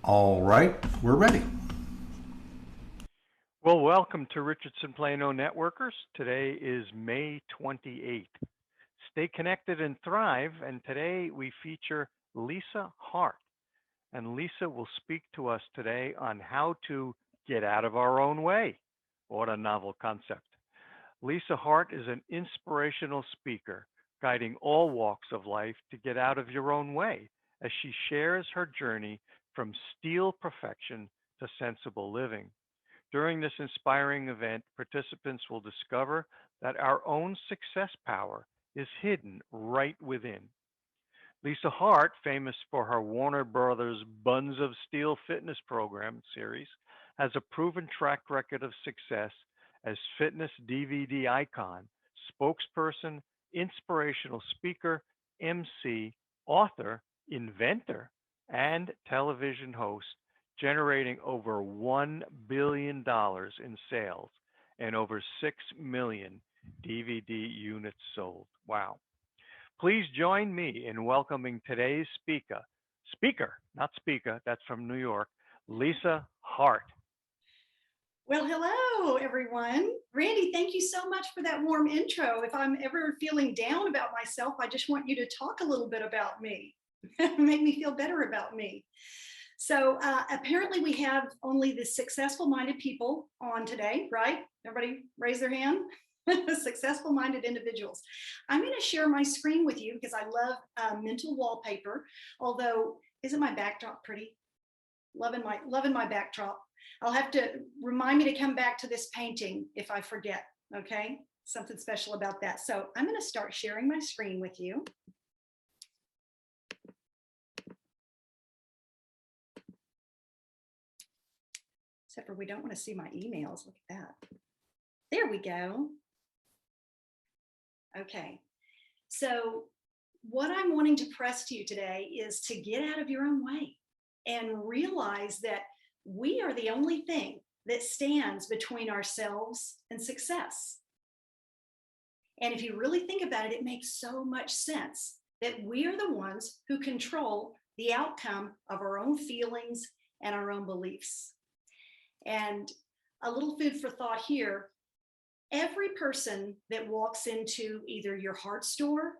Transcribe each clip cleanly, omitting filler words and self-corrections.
All right, we're ready. Well, welcome to Richardson Plano Networkers. Today is May 28th. Stay connected and thrive. And today we feature Leisa Hart. And Lisa will speak to us today on how to get out of our own way. What a novel concept. Leisa Hart is an inspirational speaker, guiding all walks of life to get out of your own way as she shares her journey from steel perfection to sensible living. During this inspiring event, participants will discover that our own success power is hidden right within. Lisa Hart, famous for her Warner Brothers Buns of Steel fitness program series, has a proven track record of success as fitness DVD icon, spokesperson, inspirational speaker, MC, author, inventor, and television host, generating over $1 billion in sales and over 6 million DVD units sold. Wow. Please join me in welcoming today's not speaker, that's from New York, Leisa Hart. Well, hello, everyone. Randy, thank you so much for that warm intro. If I'm ever feeling down about myself, I just want you to talk a little bit about me, make me feel better about me. So apparently we have only the successful minded people on today, right? Everybody raise their hand. Successful minded individuals. I'm going to share my screen with you because I love mental wallpaper. Although, isn't my backdrop pretty? Loving my backdrop. I'll have to remind me to come back to this painting if I forget, okay? Something special about that. So I'm going to start sharing my screen with you. Except for we don't want to see my emails. Look at that. There we go. Okay. So what I'm wanting to press to you today is to get out of your own way and realize that we are the only thing that stands between ourselves and success. And if you really think about it, it makes so much sense that we are the ones who control the outcome of our own feelings and our own beliefs. And a little food for thought here, every person that walks into either your heart store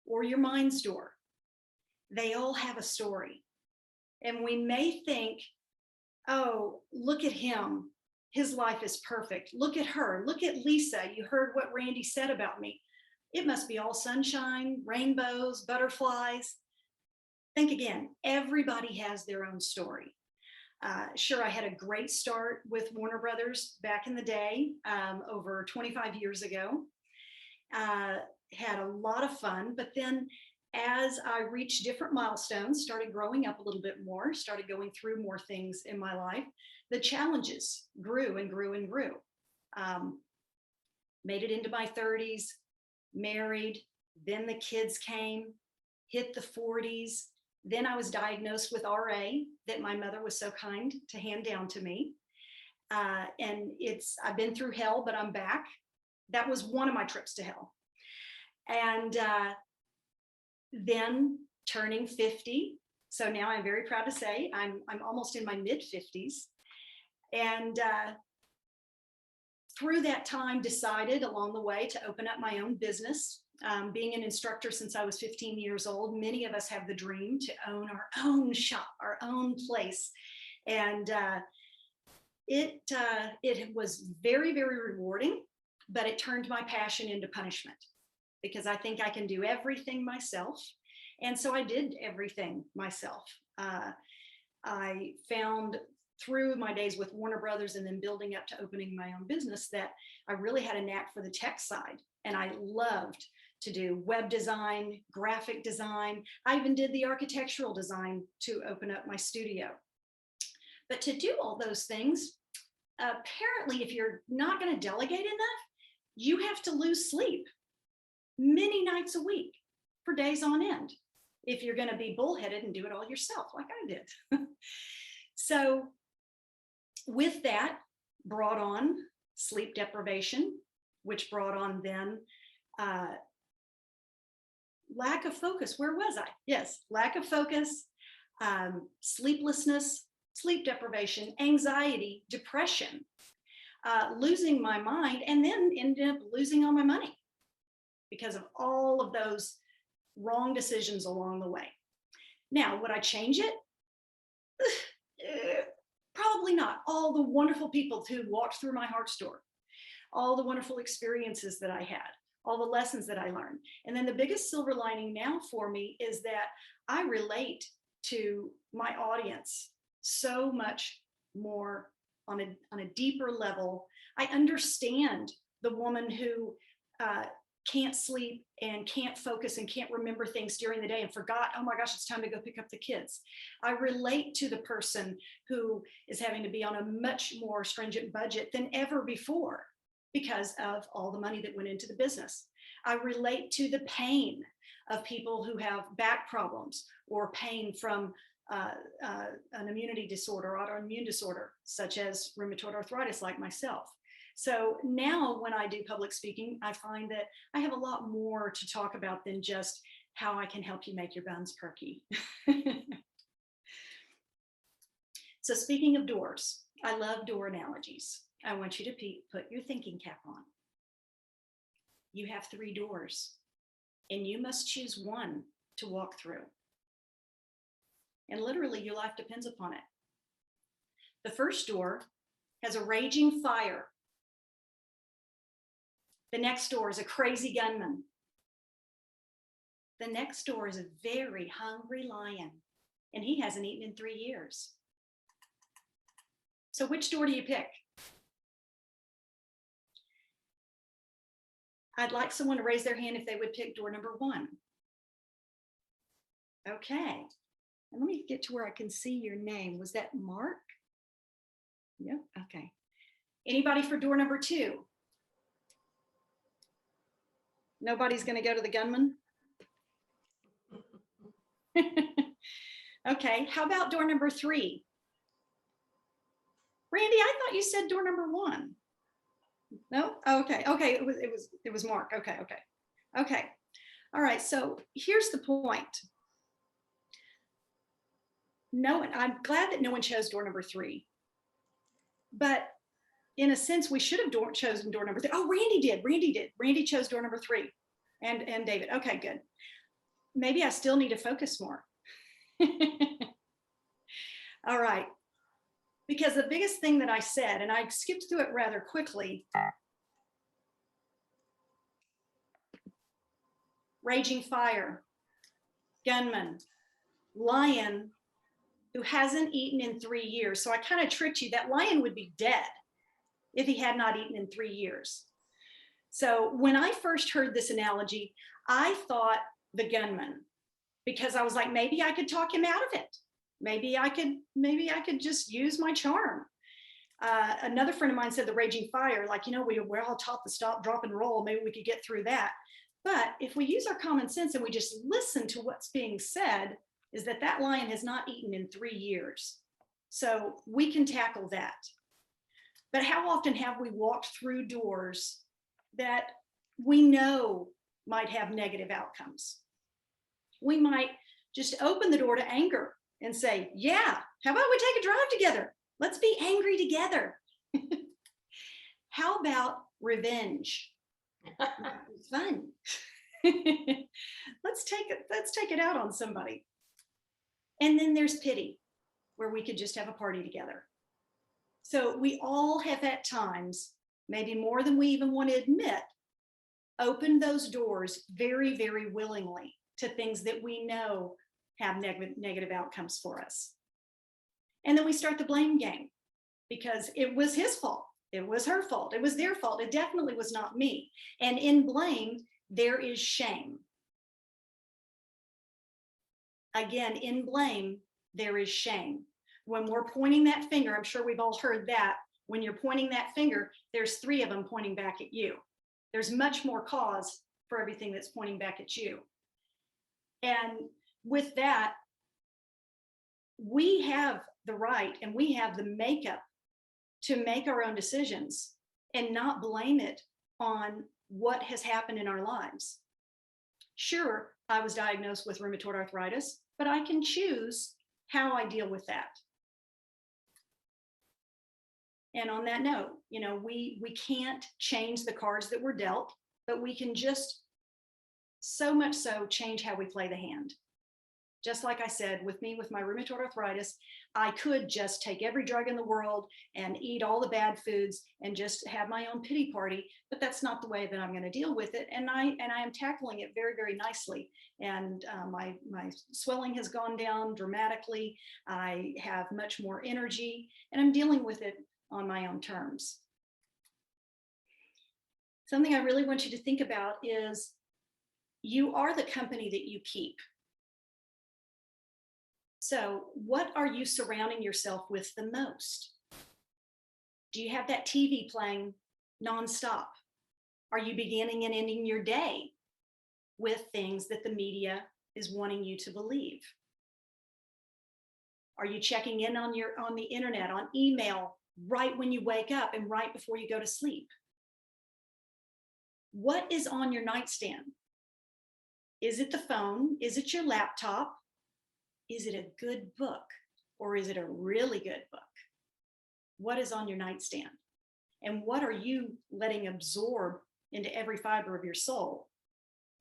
or your mind's door, they all have a story. And we may think, oh, look at him. His life is perfect. Look at her. Look at Lisa. You heard what Randy said about me. It must be all sunshine, rainbows, butterflies. Think again. Everybody has their own story. Sure, I had a great start with Warner Brothers back in the day, over 25 years ago. Had a lot of fun, but then as I reached different milestones, started growing up a little bit more, started going through more things in my life, the challenges grew and grew and grew. Made it into my 30s, married, then the kids came, hit the 40s. Then I was diagnosed with RA that my mother was so kind to hand down to me. And I've been through hell, but I'm back. That was one of my trips to hell. And then turning 50. So now I'm very proud to say I'm almost in my mid 50s. And through that time, decided along the way to open up my own business. Being an instructor since I was 15 years old, many of us have the dream to own our own shop, our own place. And it was very, very rewarding, but it turned my passion into punishment because I think I can do everything myself. And so I did everything myself. I found through my days with Warner Brothers and then building up to opening my own business that I really had a knack for the tech side. And I loved to do web design, graphic design. I even did the architectural design to open up my studio. But to do all those things, apparently, if you're not going to delegate enough, you have to lose sleep many nights a week for days on end if you're going to be bullheaded and do it all yourself like I did. So with that brought on sleep deprivation, which brought on then lack of focus. Where was I? Yes, lack of focus, sleeplessness, sleep deprivation, anxiety, depression, losing my mind, and then ended up losing all my money because of all of those wrong decisions along the way. Now, would I change it? Probably not. All the wonderful people who walked through my heart store, all the wonderful experiences that I had, all the lessons that I learned. And then the biggest silver lining now for me is that I relate to my audience so much more on a deeper level. I understand the woman who can't sleep and can't focus and can't remember things during the day and forgot, oh my gosh, it's time to go pick up the kids. I relate to the person who is having to be on a much more stringent budget than ever before because of all the money that went into the business. I relate to the pain of people who have back problems or pain from an immunity disorder, autoimmune disorder, such as rheumatoid arthritis, like myself. So now when I do public speaking, I find that I have a lot more to talk about than just how I can help you make your buns perky. So speaking of doors, I love door analogies. I want you to put your thinking cap on. You have 3 doors, and you must choose one to walk through. And literally, your life depends upon it. The first door has a raging fire. The next door is a crazy gunman. The next door is a very hungry lion, and he hasn't eaten in 3 years. So which door do you pick? I'd like someone to raise their hand if they would pick door number 1. Okay. And let me get to where I can see your name. Was that Mark? Yep. Okay. Anybody for door number 2? Nobody's going to go to the gunman? Okay. How about door number 3? Randy, I thought you said door number 1. No? Okay. Okay. It was Mark. Okay. Okay. Okay. All right. So here's the point. I'm glad that no one chose door number 3, but in a sense, we should have chosen door number 3. Oh, Randy did. Randy chose door number 3, and David. Okay, good. Maybe I still need to focus more. All right. Because the biggest thing that I said, and I skipped through it rather quickly, raging fire, gunman, lion who hasn't eaten in 3 years. So I kind of tricked you. That lion would be dead if he had not eaten in 3 years. So when I first heard this analogy, I thought the gunman, because I was like, maybe I could talk him out of it. Maybe I could just use my charm. Another friend of mine said the raging fire, like, we're all taught the stop, drop, and roll. Maybe we could get through that. But if we use our common sense and we just listen to what's being said, is that lion has not eaten in 3 years. So we can tackle that. But how often have we walked through doors that we know might have negative outcomes? We might just open the door to anger and say, yeah, how about we take a drive together? Let's be angry together. How about revenge? It's fun. Let's take it out on somebody. And then there's pity, where we could just have a party together. So we all have at times, maybe more than we even want to admit, opened those doors very, very willingly to things that we know have negative outcomes for us. And then we start the blame game because it was his fault. It was her fault. It was their fault. It definitely was not me. And in blame, there is shame. Again, in blame, there is shame. When we're pointing that finger, I'm sure we've all heard that. When you're pointing that finger, there's 3 of them pointing back at you. There's much more cause for everything that's pointing back at you. And with that, we have the right and we have the makeup to make our own decisions and not blame it on what has happened in our lives. Sure, I was diagnosed with rheumatoid arthritis, but I can choose how I deal with that. And on that note, we can't change the cards that we're dealt, but we can just so much so change how we play the hand. Just like I said, with me, with my rheumatoid arthritis, I could just take every drug in the world and eat all the bad foods and just have my own pity party, but that's not the way that I'm going to deal with it. And I am tackling it very, very nicely. And my swelling has gone down dramatically. I have much more energy, and I'm dealing with it on my own terms. Something I really want you to think about is you are the company that you keep. So what are you surrounding yourself with the most? Do you have that TV playing nonstop? Are you beginning and ending your day with things that the media is wanting you to believe? Are you checking in on the internet, on email, right when you wake up and right before you go to sleep? What is on your nightstand? Is it the phone? Is it your laptop? Is it a good book, or is it a really good book? What is on your nightstand? And what are you letting absorb into every fiber of your soul?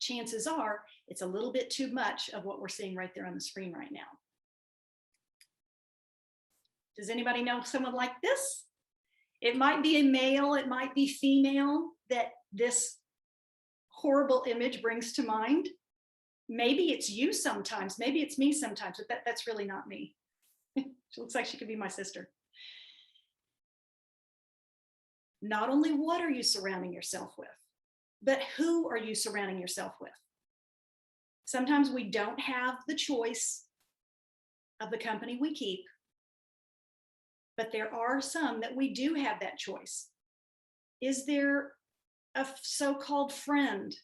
Chances are it's a little bit too much of what we're seeing right there on the screen right now. Does anybody know someone like this? It might be a male, it might be female that this horrible image brings to mind. Maybe it's you sometimes, maybe it's me sometimes, but that's really not me. She looks like she could be my sister. Not only what are you surrounding yourself with, but who are you surrounding yourself with? Sometimes we don't have the choice of the company we keep, but there are some that we do have that choice. Is there a so-called friend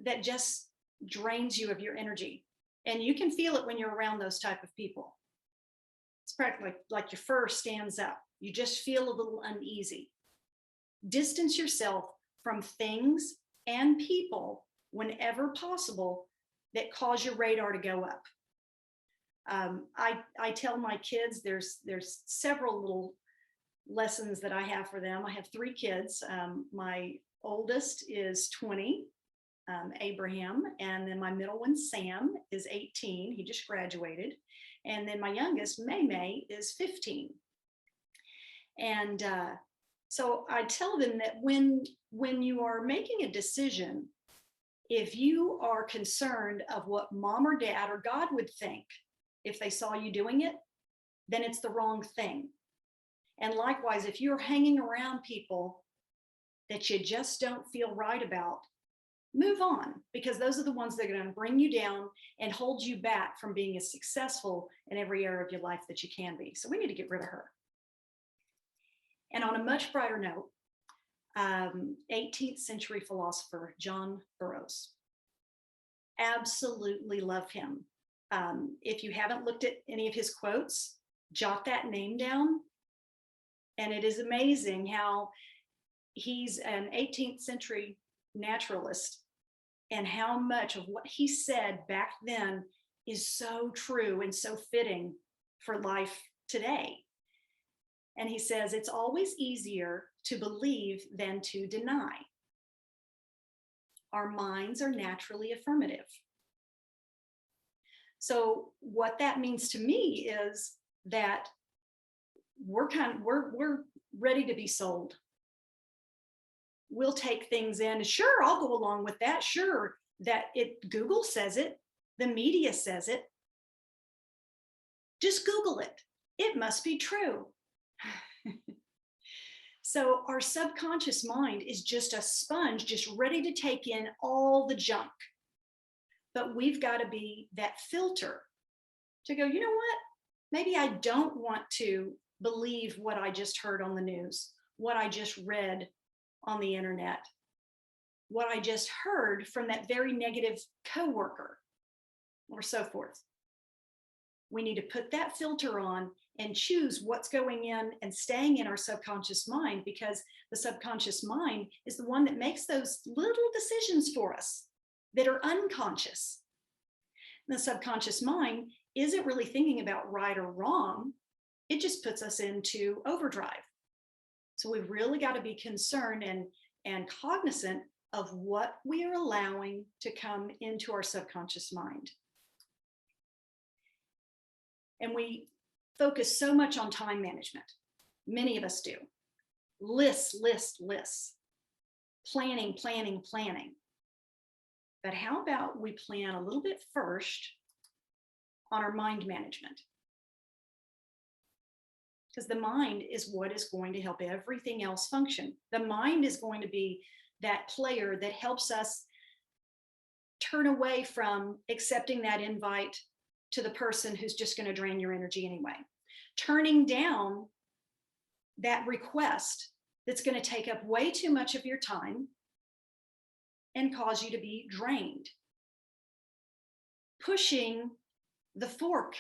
that just drains you of your energy? And you can feel it when you're around those type of people. It's practically like your fur stands up. You just feel a little uneasy. Distance yourself from things and people whenever possible that cause your radar to go up. I tell my kids, there's several little lessons that I have for them. I have 3 kids. My oldest is 20, Abraham, and then my middle one, Sam, is 18. He just graduated. And then my youngest, May, is 15. And so I tell them that when you are making a decision, if you are concerned of what mom or dad or God would think if they saw you doing it, then it's the wrong thing. And likewise, if you're hanging around people that you just don't feel right about, move on, because those are the ones that are going to bring you down and hold you back from being as successful in every area of your life that you can be. So we need to get rid of her. And on a much brighter note, 18th century philosopher John Burroughs. Absolutely love him. If you haven't looked at any of his quotes, jot that name down. And it is amazing how he's an 18th century naturalist, and how much of what he said back then is so true and so fitting for life today. And he says, it's always easier to believe than to deny. Our minds are naturally affirmative. So what that means to me is that we're ready to be sold. We'll take things in. Sure, I'll go along with that. Sure, that Google says it, the media says it. Just Google it. It must be true. So our subconscious mind is just a sponge, just ready to take in all the junk. But we've got to be that filter to go, you know what? Maybe I don't want to believe what I just heard on the news, what I just read on the internet, what I just heard from that very negative coworker, or so forth. We need to put that filter on and choose what's going in and staying in our subconscious mind, because the subconscious mind is the one that makes those little decisions for us that are unconscious. And the subconscious mind isn't really thinking about right or wrong. It just puts us into overdrive. So we've really got to be concerned and cognizant of what we are allowing to come into our subconscious mind. And we focus so much on time management. Many of us do. Lists. Planning. But how about we plan a little bit first on our mind management? Because the mind is what is going to help everything else function. The mind is going to be that player that helps us turn away from accepting that invite to the person who's just going to drain your energy anyway. Turning down that request that's going to take up way too much of your time and cause you to be drained. Pushing the fork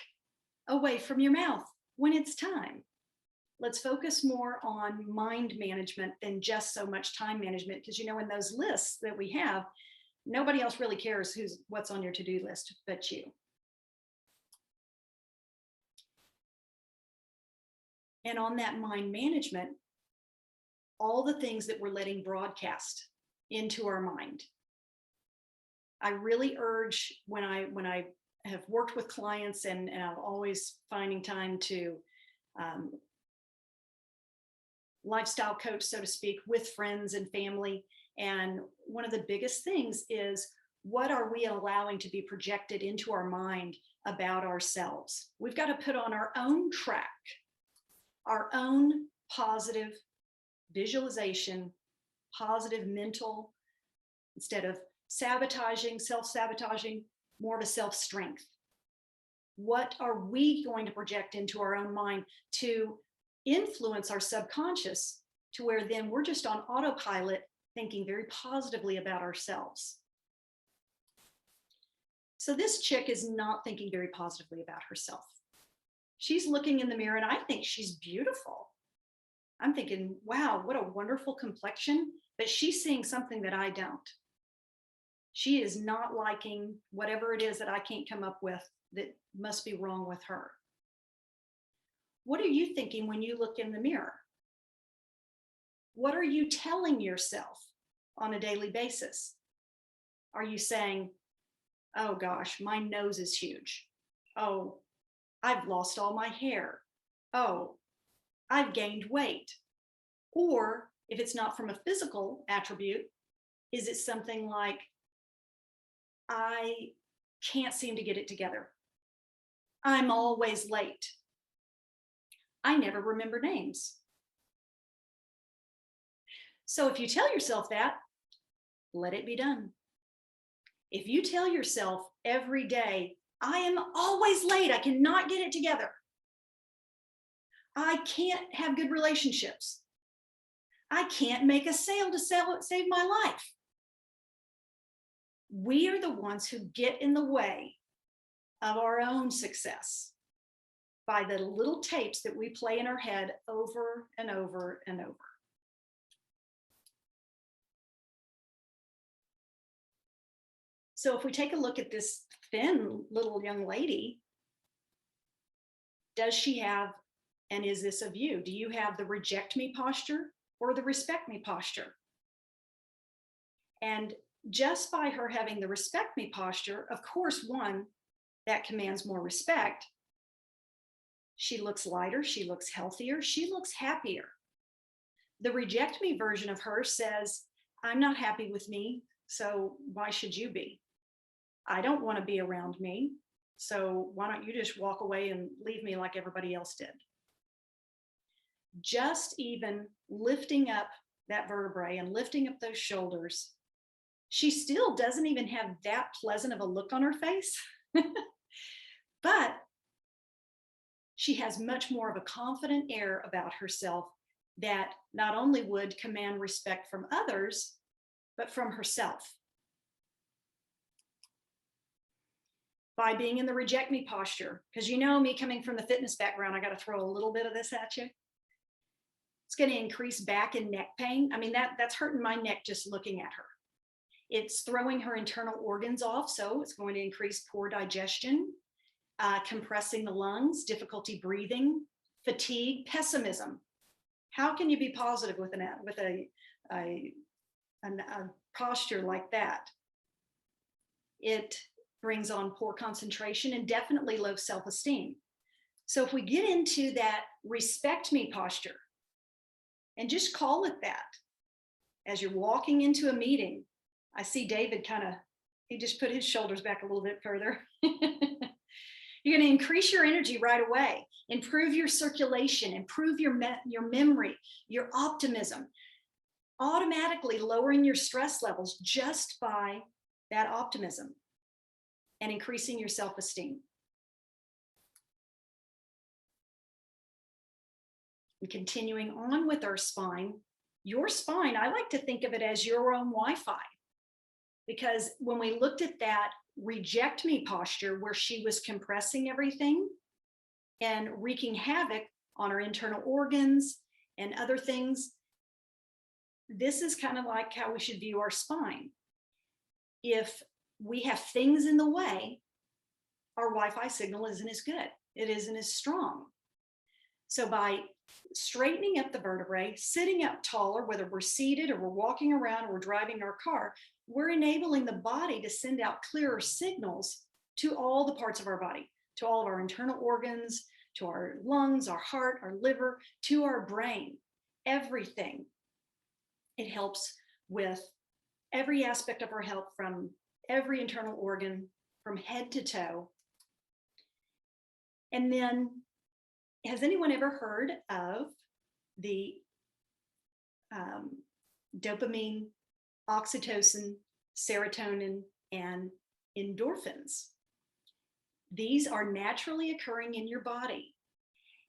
away from your mouth when it's time. Let's focus more on mind management than just so much time management, because in those lists that we have, nobody else really cares what's on your to-do list but you. And on that mind management, all the things that we're letting broadcast into our mind. I really urge, when I have worked with clients and I'm always finding time to lifestyle coach, so to speak, with friends and family. And one of the biggest things is, what are we allowing to be projected into our mind about ourselves? We've got to put on our own track, our own positive visualization, positive mental, instead of sabotaging, self-sabotaging, more of a self-strength. What are we going to project into our own mind to influence our subconscious to where then we're just on autopilot, thinking very positively about ourselves? So this chick is not thinking very positively about herself. She's looking in the mirror and I think she's beautiful. I'm thinking, wow, what a wonderful complexion, but she's seeing something that I don't. She is not liking whatever it is that I can't come up with that must be wrong with her. What are you thinking when you look in the mirror? What are you telling yourself on a daily basis? Are you saying, oh gosh, my nose is huge. Oh, I've lost all my hair. Oh, I've gained weight. Or if it's not from a physical attribute, is it something like, I can't seem to get it together. I'm always late. I never remember names. So if you tell yourself that, let it be done. If you tell yourself every day, I am always late, I cannot get it together, I can't have good relationships, I can't make a sale to save my life. We are the ones who get in the way of our own success by the little tapes that we play in our head over and over and over. So if we take a look at this thin little young lady, does she have, and is this of you? Do you have the reject me posture or the respect me posture? And just by her having the respect me posture, of course, one, that commands more respect. She looks lighter, she looks healthier, she looks happier. The reject me version of her says, I'm not happy with me, so why should you be? I don't want to be around me, so why don't you just walk away and leave me like everybody else did? Just even lifting up that vertebrae and lifting up those shoulders, she still doesn't even have that pleasant of a look on her face, but she has much more of a confident air about herself that not only would command respect from others, but from herself. By being in the reject me posture, because me coming from the fitness background, I got to throw a little bit of this at you. It's going to increase back and neck pain. I mean, that's hurting my neck just looking at her. It's throwing her internal organs off, so it's going to increase poor digestion, compressing the lungs, difficulty breathing, fatigue, pessimism. How can you be positive with a posture like that? It brings on poor concentration and definitely low self-esteem. So if we get into that respect me posture and just call it that, as you're walking into a meeting, I see David he just put his shoulders back a little bit further. You're going to increase your energy right away, improve your circulation, improve your memory, your optimism, automatically lowering your stress levels just by that optimism and increasing your self-esteem. And continuing on with our spine, your spine, I like to think of it as your own Wi-Fi, because when we looked at that reject me posture where she was compressing everything and wreaking havoc on our internal organs and other things, this is kind of like how we should view our spine. If we have things in the way, our Wi-Fi signal isn't as good. It isn't as strong. So by straightening up the vertebrae, sitting up taller, whether we're seated or we're walking around or we're driving our car, we're enabling the body to send out clearer signals to all the parts of our body, to all of our internal organs, to our lungs, our heart, our liver, to our brain, everything. It helps with every aspect of our health, from every internal organ, from head to toe. And then, has anyone ever heard of the dopamine, oxytocin, serotonin, and endorphins? These are naturally occurring in your body,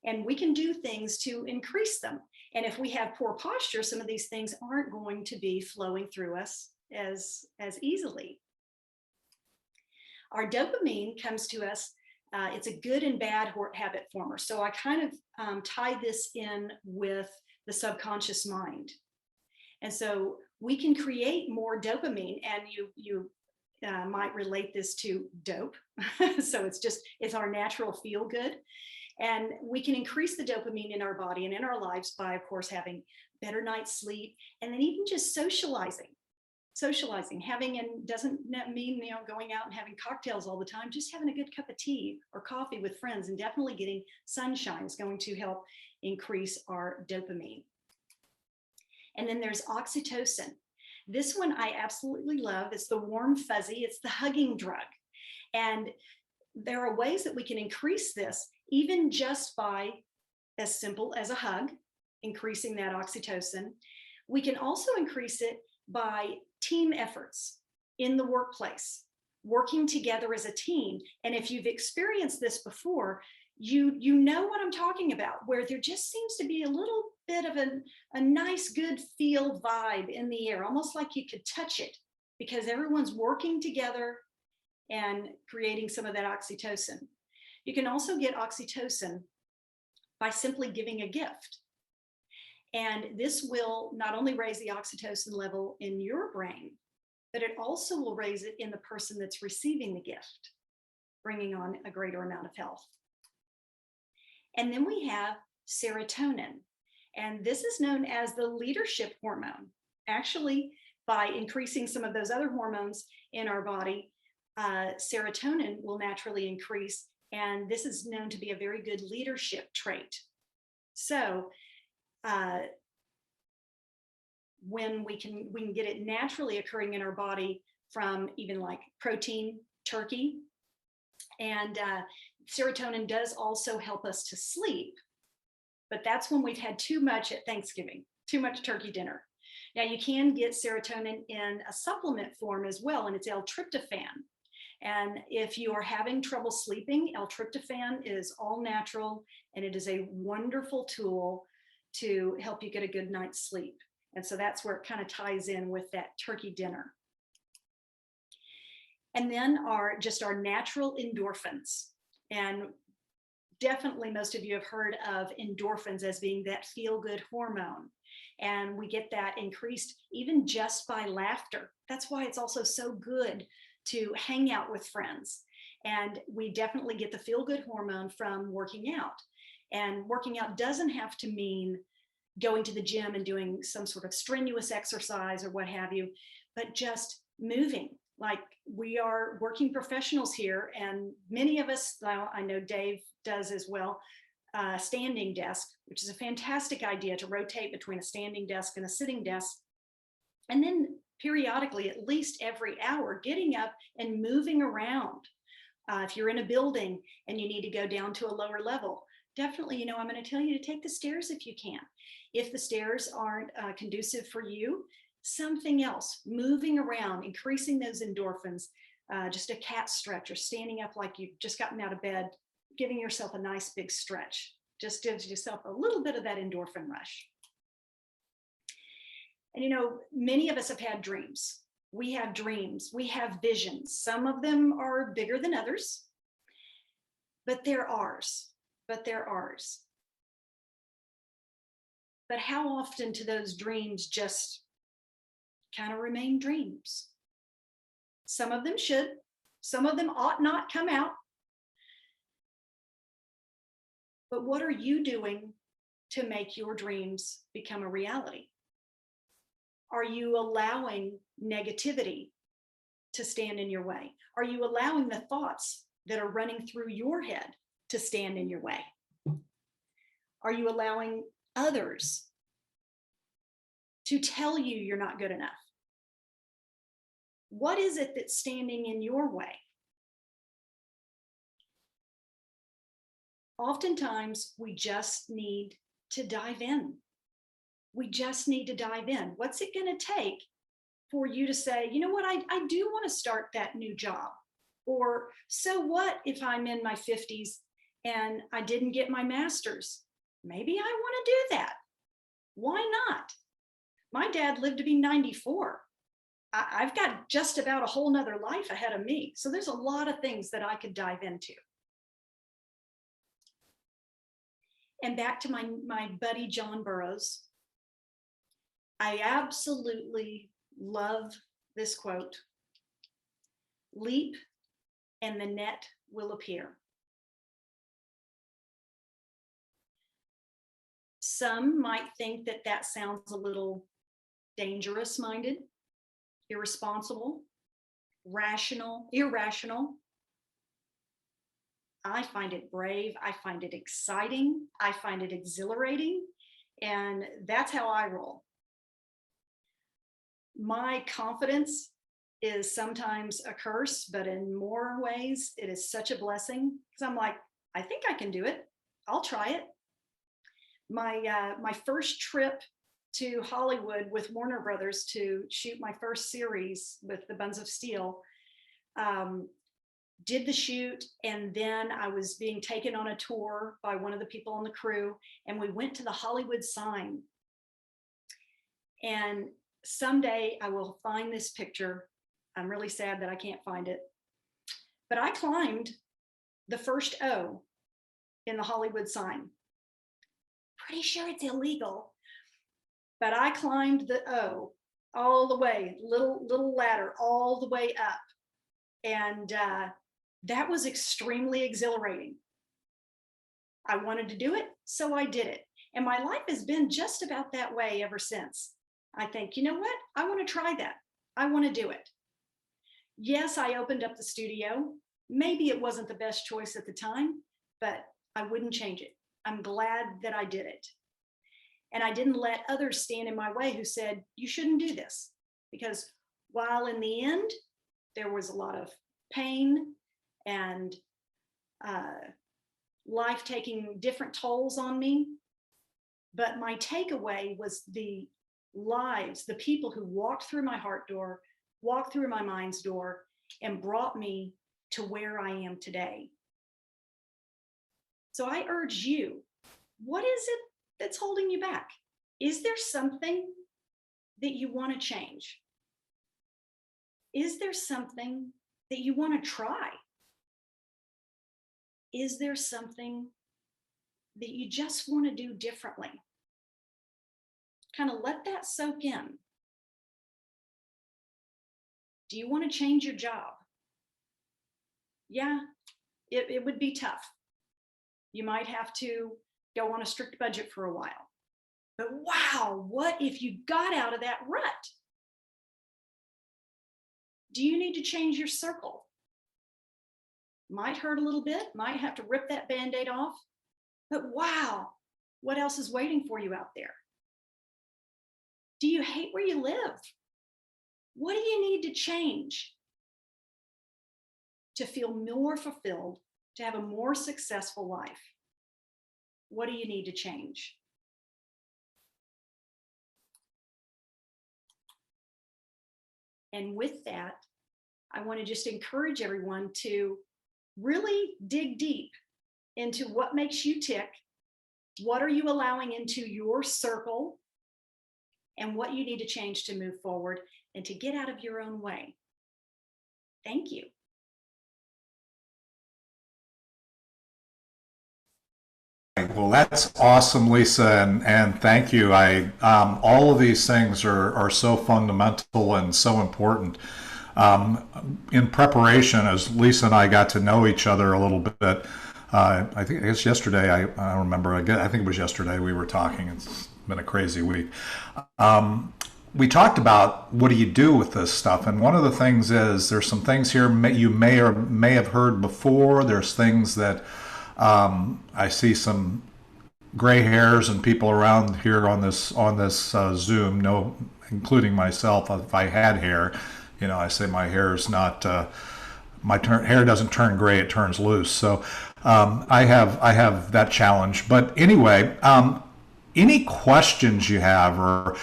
and we can do things to increase them. And if we have poor posture, some of these things aren't going to be flowing through us as easily. Our dopamine comes to us. It's a good and bad habit former. So I kind of tie this in with the subconscious mind. And so we can create more dopamine, and you might relate this to dope. So it's our natural feel good. And we can increase the dopamine in our body and in our lives by, of course, having better night's sleep, and then even just socializing, having, and doesn't mean, going out and having cocktails all the time, just having a good cup of tea or coffee with friends, and definitely getting sunshine is going to help increase our dopamine. And then there's oxytocin. This one I absolutely love. It's the warm fuzzy. It's the hugging drug. And there are ways that we can increase this, even just by as simple as a hug, increasing that oxytocin. We can also increase it by team efforts in the workplace, working together as a team. And if you've experienced this before, you know what I'm talking about, where there just seems to be a little bit of a nice, good feel vibe in the air, almost like you could touch it, because everyone's working together and creating some of that oxytocin. You can also get oxytocin by simply giving a gift. And this will not only raise the oxytocin level in your brain, but it also will raise it in the person that's receiving the gift, bringing on a greater amount of health. And then we have serotonin. And this is known as the leadership hormone. Actually, by increasing some of those other hormones in our body, serotonin will naturally increase. And this is known to be a very good leadership trait. So when we can get it naturally occurring in our body from even like protein, turkey, and serotonin does also help us to sleep. But that's when we've had too much at Thanksgiving, too much turkey dinner. Now you can get serotonin in a supplement form as well, and it's L-Tryptophan. And if you are having trouble sleeping, L-Tryptophan is all natural, and it is a wonderful tool to help you get a good night's sleep. And so that's where it kind of ties in with that turkey dinner. And then our natural endorphins. And definitely most of you have heard of endorphins as being that feel-good hormone. And we get that increased even just by laughter. That's why it's also so good to hang out with friends. And we definitely get the feel-good hormone from working out. And working out doesn't have to mean going to the gym and doing some sort of strenuous exercise or what have you, but just moving. Like, we are working professionals here, and many of us, well, I know Dave does as well, standing desk, which is a fantastic idea to rotate between a standing desk and a sitting desk. And then periodically, at least every hour, getting up and moving around. If you're in a building and you need to go down to a lower level, definitely, I'm going to tell you to take the stairs if you can. If the stairs aren't conducive for you, something else, moving around, increasing those endorphins, just a cat stretch, or standing up like you've just gotten out of bed, giving yourself a nice big stretch, just gives yourself a little bit of that endorphin rush. And many of us have had dreams. We have dreams, we have visions. Some of them are bigger than others, but they're ours. But how often do those dreams just kind of remain dreams? Some of them should, some of them ought not come out. But what are you doing to make your dreams become a reality? Are you allowing negativity to stand in your way? Are you allowing the thoughts that are running through your head to stand in your way? Are you allowing others to tell you you're not good enough? What is it that's standing in your way? Oftentimes, we just need to dive in. We just need to dive in. What's it going to take for you to say, you know what, I do want to start that new job? Or so what if I'm in my 50s and I didn't get my master's? Maybe I want to do that. Why not? My dad lived to be 94. I've got just about a whole nother life ahead of me. So there's a lot of things that I could dive into. And back to my buddy, John Burroughs. I absolutely love this quote. Leap and the net will appear. Some might think that that sounds a little dangerous-minded, irresponsible, irrational. I find it brave. I find it exciting. I find it exhilarating. And that's how I roll. My confidence is sometimes a curse, but in more ways, it is such a blessing. Because I'm like, I think I can do it. I'll try it. My first trip to Hollywood with Warner Brothers to shoot my first series with the Buns of Steel, did the shoot, and then I was being taken on a tour by one of the people on the crew, and we went to the Hollywood sign. And someday I will find this picture. I'm really sad that I can't find it. But I climbed the first O in the Hollywood sign. Pretty sure it's illegal, but I climbed the O all the way, little ladder all the way up. And that was extremely exhilarating. I wanted to do it, so I did it. And my life has been just about that way ever since. I think, you know what? I want to try that. I want to do it. Yes, I opened up the studio. Maybe it wasn't the best choice at the time, but I wouldn't change it. I'm glad that I did it. And I didn't let others stand in my way who said, you shouldn't do this. Because while in the end, there was a lot of pain and life taking different tolls on me, but my takeaway was the lives, the people who walked through my heart door, walked through my mind's door, and brought me to where I am today. So I urge you, what is it that's holding you back? Is there something that you want to change? Is there something that you want to try? Is there something that you just want to do differently? Kind of let that soak in. Do you want to change your job? Yeah, it would be tough. You might have to go on a strict budget for a while. But wow, what if you got out of that rut? Do you need to change your circle? Might hurt a little bit, might have to rip that Band-Aid off, but wow, what else is waiting for you out there? Do you hate where you live? What do you need to change to feel more fulfilled, to have a more successful life? What do you need to change? And with that, I want to just encourage everyone to really dig deep into what makes you tick, what are you allowing into your circle, and what you need to change to move forward and to get out of your own way. Thank you. Well, that's awesome, Lisa, and thank you. All of these things are so fundamental and so important. In preparation, as Lisa and I got to know each other a little bit, I guess yesterday, I don't remember, I think it was yesterday we were talking. It's been a crazy week. We talked about what do you do with this stuff, and one of the things is there's some things here you may or may have heard before. There's things that I see some gray hairs and people around here on this Zoom, no, including myself. If I had hair, I say my hair is not hair doesn't turn gray; it turns loose. So I have that challenge. But anyway, any questions you have, or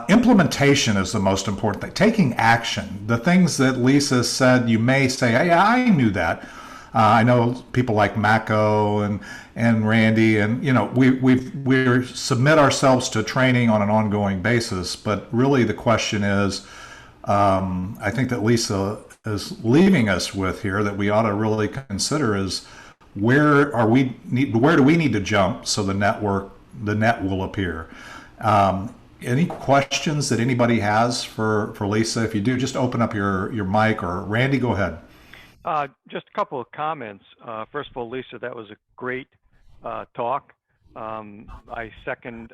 implementation is the most important thing. Taking action. The things that Lisa said, you may say, "Hey, I knew that." I know people like Mako and Randy, and we submit ourselves to training on an ongoing basis. But really, the question is, I think that Lisa is leaving us with here that we ought to really consider is where do we need to jump so the net will appear. Any questions that anybody has for Lisa? If you do, just open up your mic, or Randy, go ahead. Just a couple of comments. First of all, Lisa, that was a great talk. I second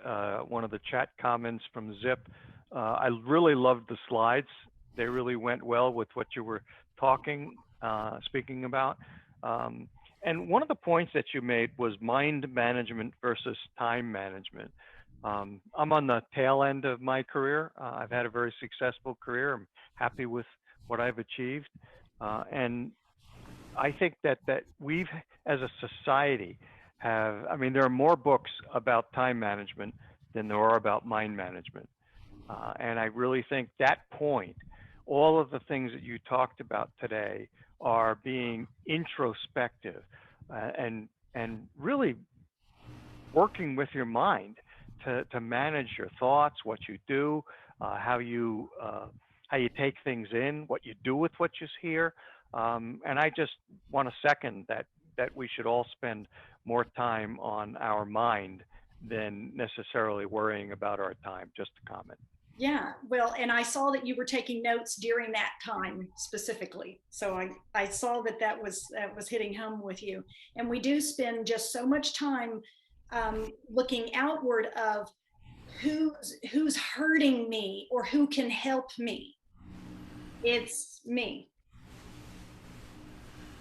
one of the chat comments from Zip. I really loved the slides. They really went well with what you were speaking about. And one of the points that you made was mind management versus time management. I'm on the tail end of my career. I've had a very successful career. I'm happy with what I've achieved. And I think that we've, as a society, there are more books about time management than there are about mind management. And I really think that point, all of the things that you talked about today are being introspective and really working with your mind to manage your thoughts, what you do, how you take things in, what you do with what you hear. And I just want to second that we should all spend more time on our mind than necessarily worrying about our time. Just a comment. Yeah, well, and I saw that you were taking notes during that time specifically. So I saw that was hitting home with you. And we do spend just so much time looking outward of who's hurting me or who can help me. It's me.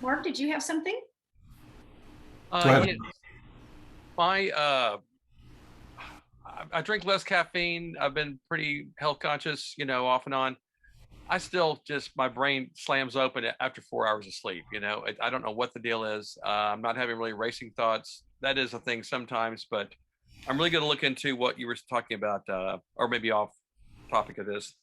Mark, did you have something? Go ahead. I drink less caffeine. I've been pretty health conscious, off and on. I still my brain slams open after 4 hours of sleep. I don't know what the deal is. I'm not having really racing thoughts. That is a thing sometimes, but I'm really going to look into what you were talking about, or maybe off topic of this.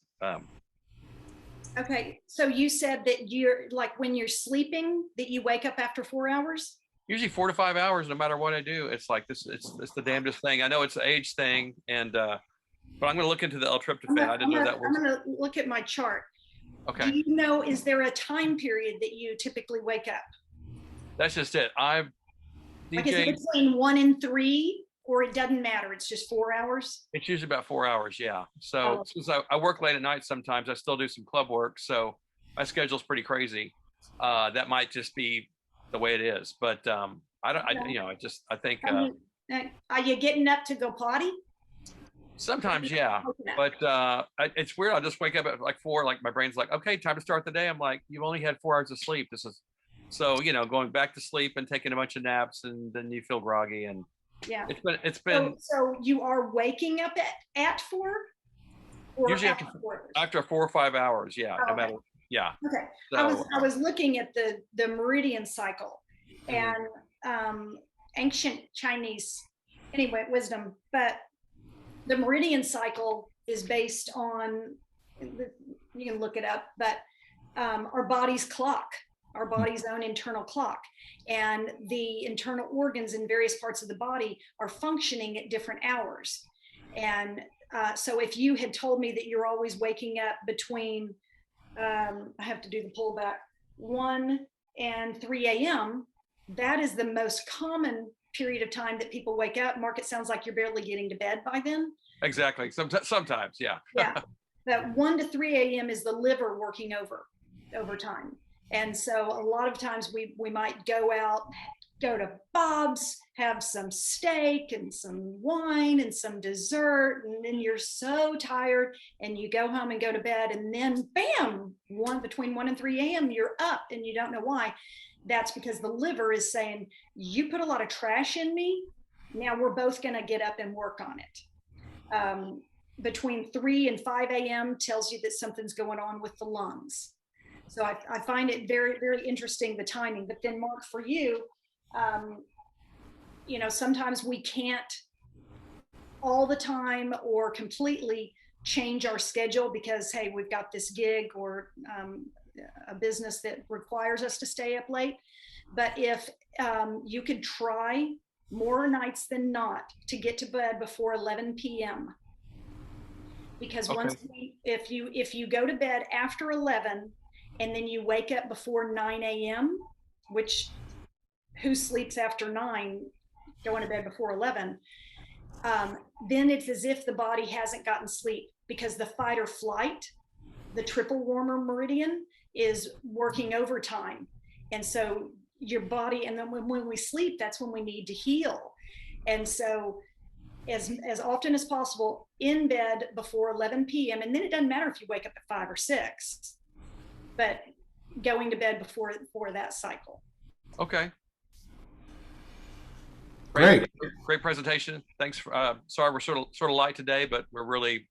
Okay, so you said that you're like when you're sleeping that you wake up after 4 hours? Usually 4 to 5 hours, no matter what I do. It's like this. It's the damnedest thing. I know it's an age thing, but I'm going to look into the L-Tryptophan. I didn't know that was. I'm going to look at my chart. Okay. Do you know, is there a time period that you typically wake up? That's just it. I've like is it between 1 and 3, or it doesn't matter? It's just 4 hours. It's usually about 4 hours. Yeah. So since I work late at night, sometimes I still do some club work. So my schedule's pretty crazy. That might just be the way it is, but I think are you getting up to go potty? Sometimes, yeah. But it's weird. I'll just wake up at like 4, like my brain's like, okay, time to start the day. I'm like, you've only had 4 hours of sleep. This is so, going back to sleep and taking a bunch of naps, and then you feel groggy, and Yeah. it's been So you are waking up at 4? Or usually after 4? after 4 or 5 hours. Yeah. Oh, No matter. Yeah. Okay. So, I was looking at the Meridian Cycle and ancient Chinese, anyway, wisdom, but the Meridian Cycle is based on, you can look it up, but our body's clock, our body's own internal clock, and the internal organs in various parts of the body are functioning at different hours. And so if you had told me that you're always waking up between, I have to do the pullback, 1 and 3 a.m., that is the most common period of time that people wake up. Mark, it sounds like you're barely getting to bed by then. exactly. Sometimes, yeah. Yeah. That 1 to 3 a.m. is the liver working overtime. And so a lot of times we might go to Bob's, have some steak and some wine and some dessert, and then you're so tired and you go home and go to bed, and then bam, between 1 and 3 a.m. you're up and you don't know why. That's because the liver is saying, you put a lot of trash in me, now we're both going to get up and work on it. Between 3 and 5 a.m. tells you that something's going on with the lungs. So I find it very, very interesting, the timing. But then Mark, for you, sometimes we can't all the time or completely change our schedule because, hey, we've got this gig or a business that requires us to stay up late. But if you could try more nights than not to get to bed before 11 p.m. Because if you go to bed after 11 and then you wake up before 9 a.m., which who sleeps after 9, going to bed before 11, then it's as if the body hasn't gotten sleep, because the fight or flight, the triple warmer meridian, is working overtime. And so your body, and then when we sleep, that's when we need to heal. And so as often as possible, in bed before 11 p.m. And then it doesn't matter if you wake up at 5 or 6, but going to bed before that cycle. Okay. Great. Great presentation. Thanks. Sorry, we're sort of light today, but we're really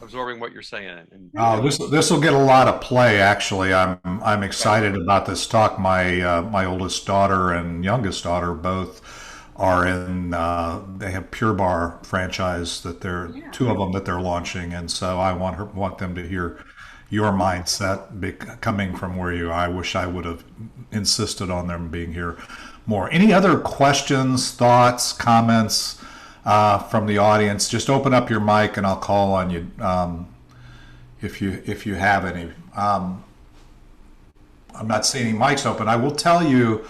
absorbing what you're saying. And this will get a lot of play. Actually, I'm excited about this talk. My oldest daughter and youngest daughter both are in. They have Pure Bar franchise that two of them that they're launching, and so I want them to hear your mindset coming from where you are. I wish I would have insisted on them being here more. Any other questions, thoughts, comments from the audience? Just open up your mic and I'll call on you if you have any. I'm not seeing any mics open. I will tell you,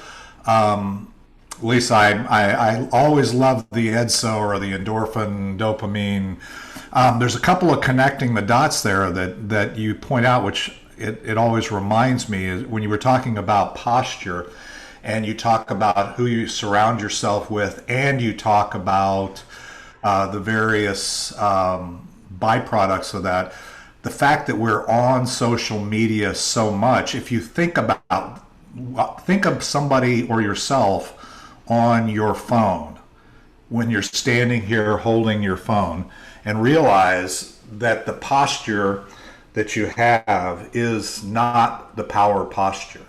Lisa, I always love the EDSO or the endorphin, dopamine. There's a couple of connecting the dots there that you point out, which it always reminds me, is when you were talking about posture, and you talk about who you surround yourself with, and you talk about the various byproducts of that. The fact that we're on social media so much, if you think of somebody or yourself on your phone when you're standing here holding your phone, and realize that the posture that you have is not the power posture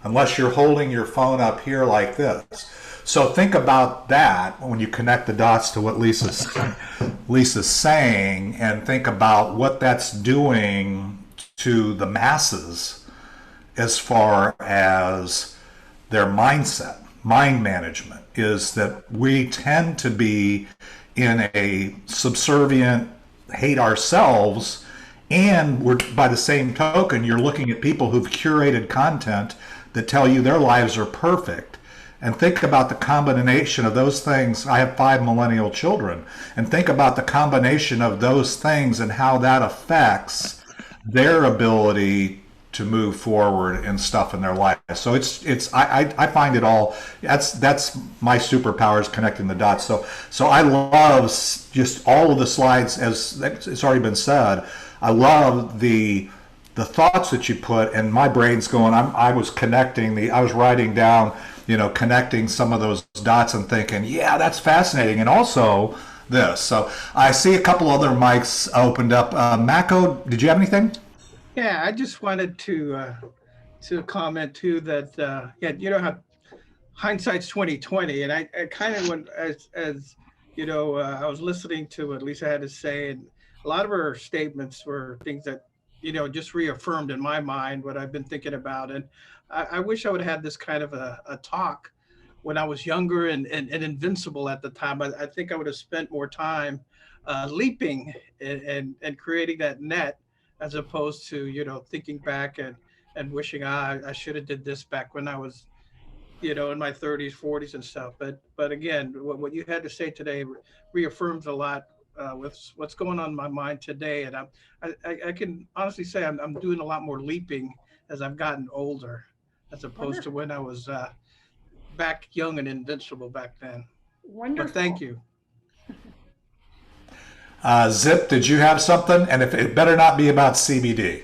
unless you're holding your phone up here like this. So think about that when you connect the dots to what Lisa's saying, and think about what that's doing to the masses as far as their mindset. Mind management is that we tend to be in a subservient, hate ourselves, and we're, by the same token, you're looking at people who've curated content that tell you their lives are perfect. And think about the combination of those things. I have 5 millennial children, and think about the combination of those things and how that affects their ability to move forward and stuff in their life. So I find it all, that's my superpower, is connecting the dots. So I love just all of the slides, as it's already been said. I love the thoughts that you put, and my brain's going, I was writing down, connecting some of those dots and thinking, yeah, that's fascinating. And also this. So I see a couple other mics opened up. Mako, did you have anything? Yeah, I just wanted to comment too that how hindsight's 2020, and I kind of went as I was listening to what Leisa had to say, and a lot of her statements were things that just reaffirmed in my mind what I've been thinking about, and I wish I would have had this kind of a talk when I was younger and invincible at the time. I think I would have spent more time leaping and creating that net, as opposed to thinking back and wishing I should have did this back when I was in my 30s, 40s and stuff. But again, what you had to say today reaffirms a lot with what's going on in my mind today. And I can honestly say I'm doing a lot more leaping as I've gotten older, as opposed to when I was back young and invincible back then. Wonderful. But thank you. Zip, did you have something? And if it better not be about CBD.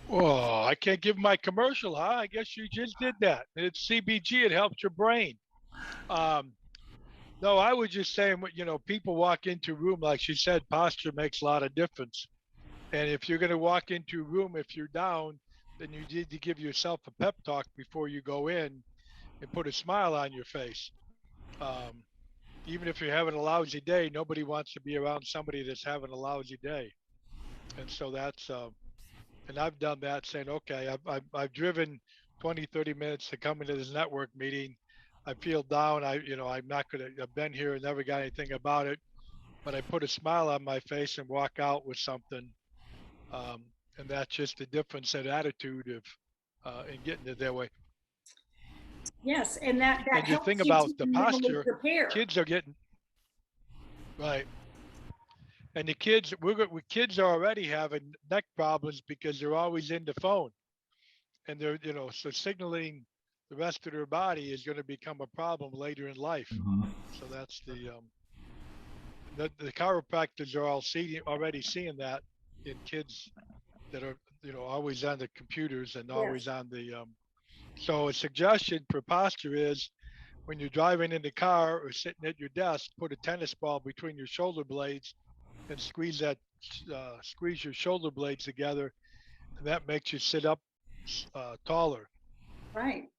Oh, I can't give my commercial, huh? I guess you just did that. It's CBG. It helps your brain. No, I was just saying, people walk into a room, like she said, posture makes a lot of difference. And if you're going to walk into a room, if you're down, then you need to give yourself a pep talk before you go in and put a smile on your face. Even if you're having a lousy day, nobody wants to be around somebody that's having a lousy day. And so that's, and I've done that, saying, okay, I've driven 20, 30 minutes to come into this network meeting. I feel down. I'm not going to, I've been here and never got anything about it, but I put a smile on my face and walk out with something. And that's just the difference in attitude of, in getting it that way. Yes, and that And the helps thing you about to the mentally posture, prepare. kids are getting, right. And the kids, kids are already having neck problems because they're always in the phone. And they're, so signaling the rest of their body is going to become a problem later in life. So that's the chiropractors are already seeing that in kids that are, always on the computers and always on the, so a suggestion for posture is when you're driving in the car or sitting at your desk, put a tennis ball between your shoulder blades and squeeze your shoulder blades together. And that makes you sit up taller. Right.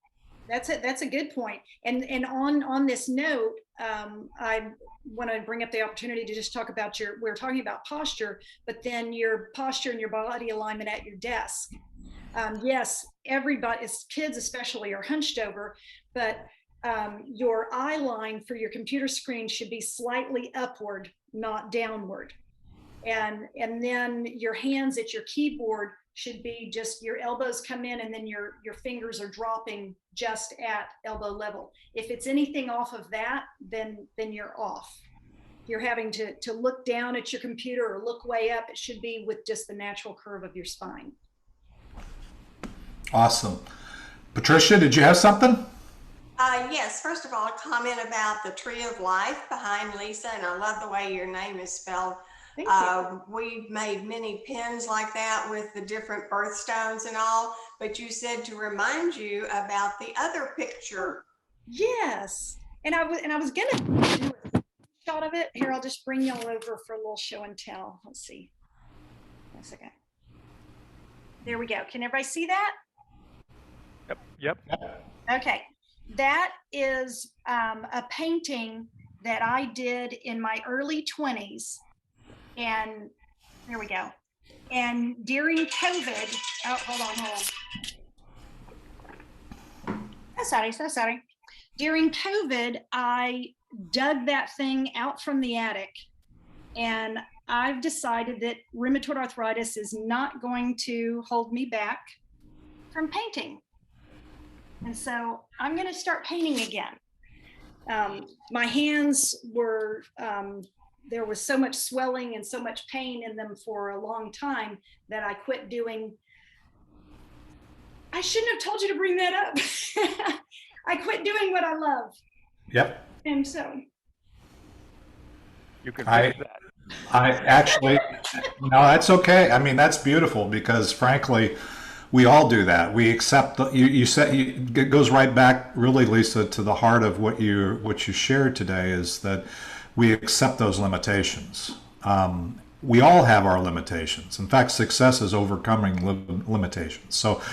That's a good point. And on this note, I want to bring up the opportunity to just talk about we're talking about posture, but then your posture and your body alignment at your desk. Yes, everybody, kids especially, are hunched over, but your eye line for your computer screen should be slightly upward, not downward. And then your hands at your keyboard should be just, your elbows come in and then your fingers are dropping just at elbow level. If it's anything off of that, then you're off. You're having to look down at your computer or look way up. It should be with just the natural curve of your spine. Awesome. Patricia, did you have something? Yes, first of all, a comment about the tree of life behind Leisa, and I love the way your name is spelled. Thank you. We've made many pins like that with the different birthstones and all, but you said to remind you about the other picture. Yes, and I was gonna do a shot of it. Here, I'll just bring y'all over for a little show and tell. Let's see. 1 second. There we go. Can everybody see that? Yep. Okay, that is a painting that I did in my early 20s. And there we go. And during COVID, oh, hold on. So sorry. During COVID, I dug that thing out from the attic, and I've decided that rheumatoid arthritis is not going to hold me back from painting. And so I'm going to start painting again. My hands were, there was so much swelling and so much pain in them for a long time that I quit doing I shouldn't have told you to bring that up. I quit doing what I love. Yep. And so You can I fix that. I actually, no, that's okay. I mean, that's beautiful because frankly, we all do that. We accept you said it goes right back really, Lisa, to the heart of what you shared today is that we accept those limitations. We all have our limitations. In fact, success is overcoming limitations. But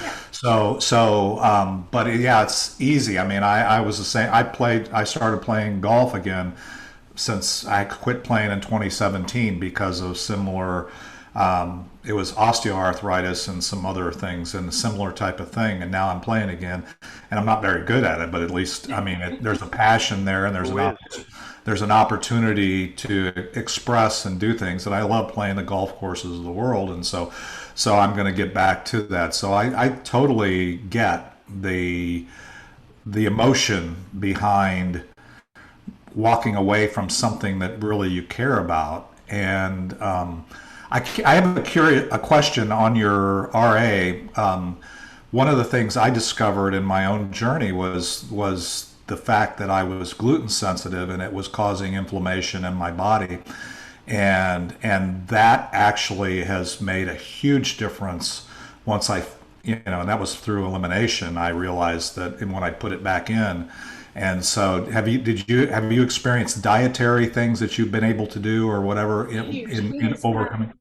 yeah, it's easy. I mean, I was the same. I started playing golf again since I quit playing in 2017 because of similar, it was osteoarthritis and some other things and a similar type of thing. And now I'm playing again and I'm not very good at it, but at least, I mean, there's a passion there and there's an opportunity to express and do things. And I love playing the golf courses of the world. And so I'm going to get back to that. So I totally get the emotion behind walking away from something that really you care about. And I have a question on your RA. One of the things I discovered in my own journey was the fact that I was gluten sensitive and it was causing inflammation in my body. And that actually has made a huge difference once and that was through elimination. I realized that when I put it back in. And so have you experienced dietary things that you've been able to do or whatever in overcoming?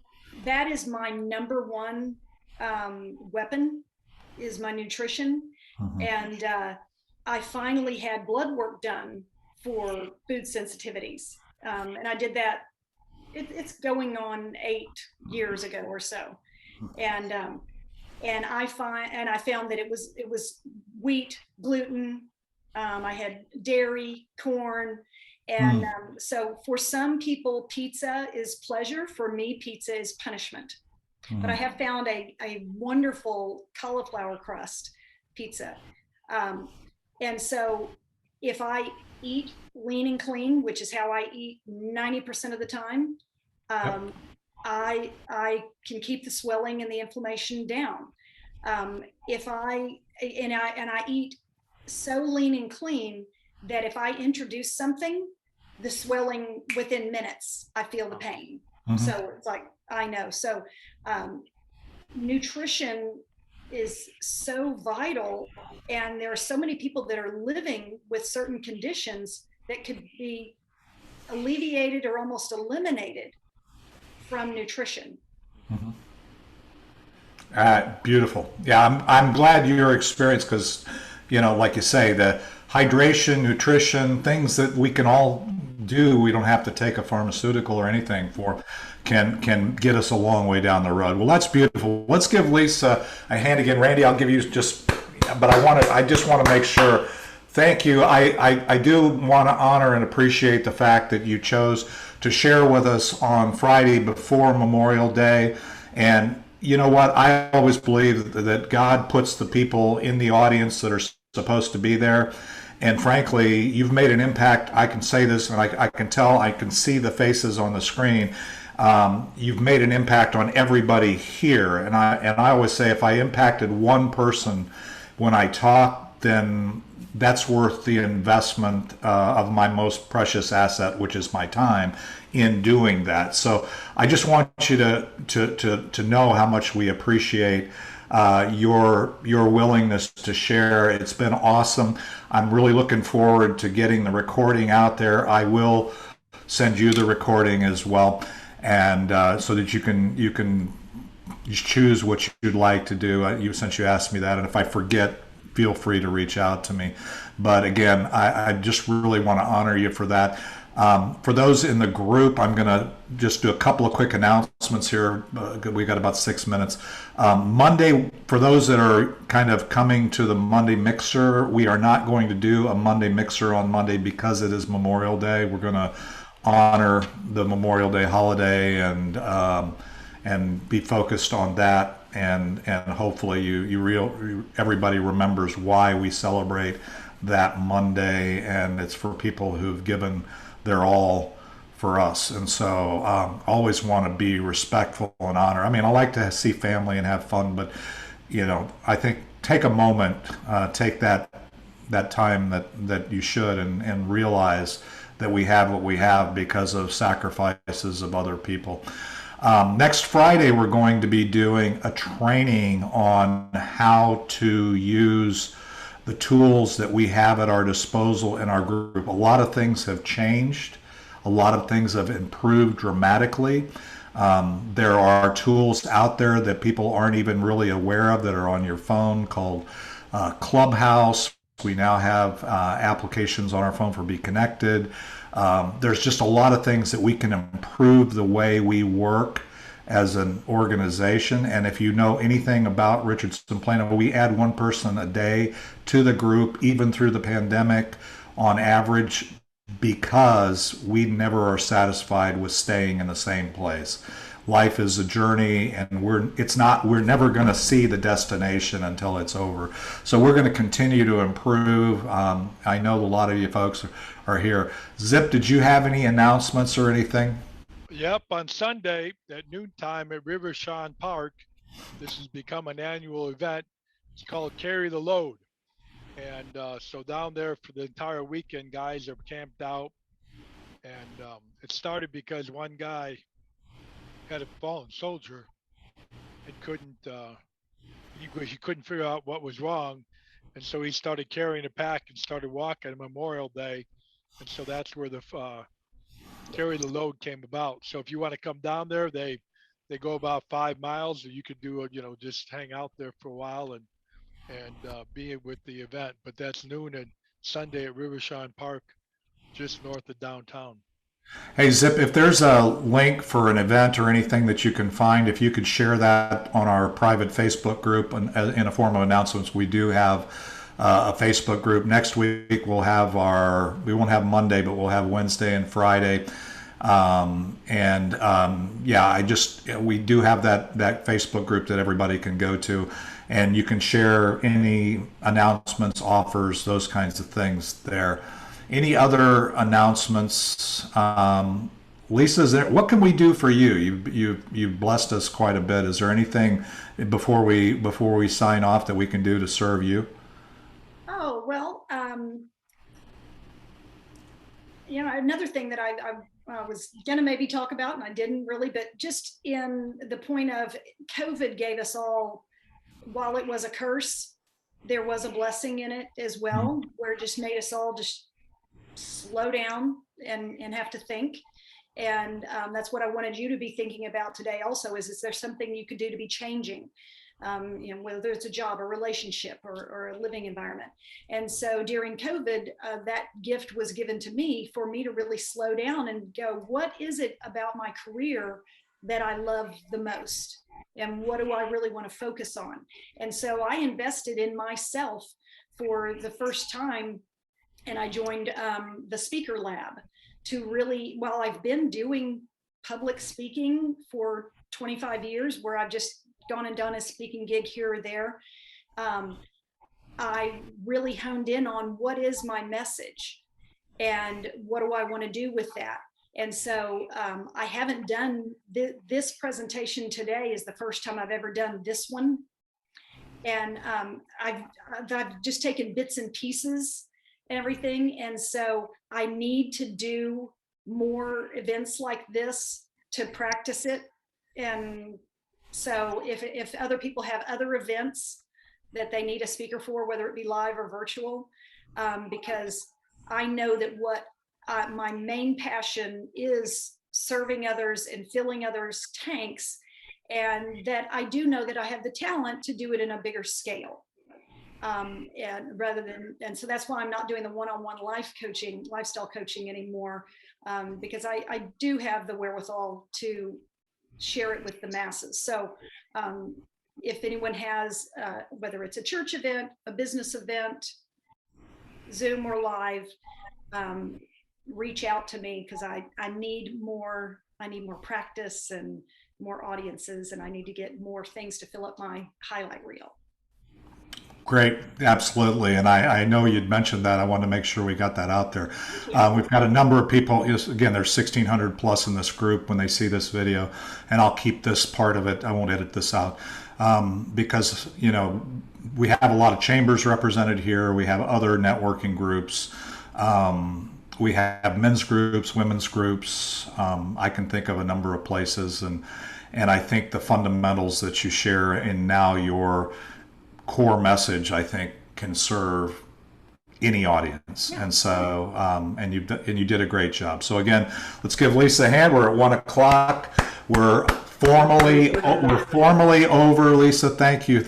That is my number one weapon is my nutrition. Mm-hmm. And I finally had blood work done for food sensitivities. And I did that, it's going on 8 years ago or so. And I found that it was wheat, gluten, I had dairy, corn, and so for some people, pizza is pleasure. For me, pizza is punishment. But I have found a wonderful cauliflower crust pizza. And so if I eat lean and clean, which is how I eat 90% of the time, I can keep the swelling and the inflammation down. If I eat so lean and clean that if I introduce something, the swelling within minutes, I feel the pain. So it's like, I know. So nutrition is so vital. And there are so many people that are living with certain conditions that could be alleviated or almost eliminated from nutrition. Beautiful. Yeah, I'm glad your experience, because like you say, the hydration, nutrition, things that we can all do, we don't have to take a pharmaceutical or anything for, can get us a long way down the road. Well, that's beautiful. Let's give Lisa a hand again. Randy, I'll give you but I just want to make sure. Thank you. I do want to honor and appreciate the fact that you chose to share with us on Friday before Memorial Day. And you know what? I always believe that God puts the people in the audience that are supposed to be there. And frankly, you've made an impact. I can say this, and I can tell, I can see the faces on the screen. You've made an impact on everybody here. And I always say, if I impacted one person when I talk, then that's worth the investment of my most precious asset, which is my time, in doing that. So I just want you to know how much we appreciate your willingness to share. It's been awesome. I'm really looking forward to getting the recording out there. I will send you the recording as well, and so that you can choose what you'd like to do. Since you asked me that, and if I forget, feel free to reach out to me. But again, I just really want to honor you for that. For those in the group, I'm going to just do a couple of quick announcements here. We got about 6 minutes. Monday, for those that are kind of coming to the Monday Mixer, we are not going to do a Monday Mixer on Monday because it is Memorial Day. We're going to honor the Memorial Day holiday and be focused on that. And hopefully everybody remembers why we celebrate that Monday, and it's for people who've given their all for us. And so always want to be respectful and honor. I mean, I like to see family and have fun, but I think take a moment, take that time that you should, and realize that we have what we have because of sacrifices of other people. Next Friday, we're going to be doing a training on how to use the tools that we have at our disposal in our group. A lot of things have changed. A lot of things have improved dramatically. There are tools out there that people aren't even really aware of that are on your phone called Clubhouse. We now have applications on our phone for Be Connected. There's just a lot of things that we can improve the way we work as an organization. And if you know anything about Richardson Plano, we add one person a day to the group, even through the pandemic, on average, because we never are satisfied with staying in the same place. Life is a journey, and we're never going to see the destination until it's over. So we're going to continue to improve. I know a lot of you folks are here. Zip, did you have any announcements or anything? Yep, on Sunday at noontime at Rivershawn Park, this has become an annual event. It's called Carry the Load. And so down there for the entire weekend, guys are camped out. And it started because one guy had a fallen soldier and he couldn't figure out what was wrong. And so he started carrying a pack and started walking on Memorial Day. And so that's where the Carry the Load came about. So if you want to come down there, they go about 5 miles, or you could do just hang out there for a while and be with the event. But that's noon and Sunday at Rivershawn Park, just north of downtown. Hey, Zip, if there's a link for an event or anything that you can find, if you could share that on our private Facebook group in a form of announcements. We do have a Facebook group. Next week we won't have Monday, but we'll have Wednesday and Friday. We do have that Facebook group that everybody can go to, and you can share any announcements, offers, those kinds of things there. Any other announcements? Lisa, what can we do for you? You've blessed us quite a bit. Is there anything before we sign off that we can do to serve you? Oh, well, another thing that I was going to maybe talk about, and I didn't really, but just in the point of COVID gave us all, while it was a curse, there was a blessing in it as well, where it just made us all just slow down and have to think. And that's what I wanted you to be thinking about today also, is there something you could do to be changing? Whether it's a job, a relationship, or a living environment. And so during COVID, that gift was given to me for me to really slow down and go, what is it about my career that I love the most? And what do I really want to focus on? And so I invested in myself for the first time, and I joined the Speaker Lab to really, while I've been doing public speaking for 25 years, where I've just gone and done a speaking gig here or there, I really honed in on what is my message and what do I want to do with that. And so I haven't done this presentation today is the first time I've ever done this one. And I've just taken bits and pieces and everything. And so I need to do more events like this to practice it. And so if other people have other events that they need a speaker for, whether it be live or virtual, because I know that what my main passion is serving others and filling others' tanks, and that I do know that I have the talent to do it in a bigger scale. And so that's why I'm not doing the one-on-one lifestyle coaching anymore, because I do have the wherewithal to share it with the masses. So if anyone has, whether it's a church event, a business event, Zoom or live, reach out to me, because I need more practice and more audiences, and I need to get more things to fill up my highlight reel. Great, absolutely. And I know you'd mentioned that. I wanted to make sure we got that out there. We've got a number of people, again, there's 1,600 plus in this group when they see this video, and I'll keep this part of it. I won't edit this out because, we have a lot of chambers represented here. We have other networking groups. We have men's groups, women's groups. I can think of a number of places, and I think the fundamentals that you share in now your core message, I think, can serve any audience. And so, and you did a great job. So again, let's give Leisa a hand. We're at 1 o'clock. We're formally over. Leisa, thank you.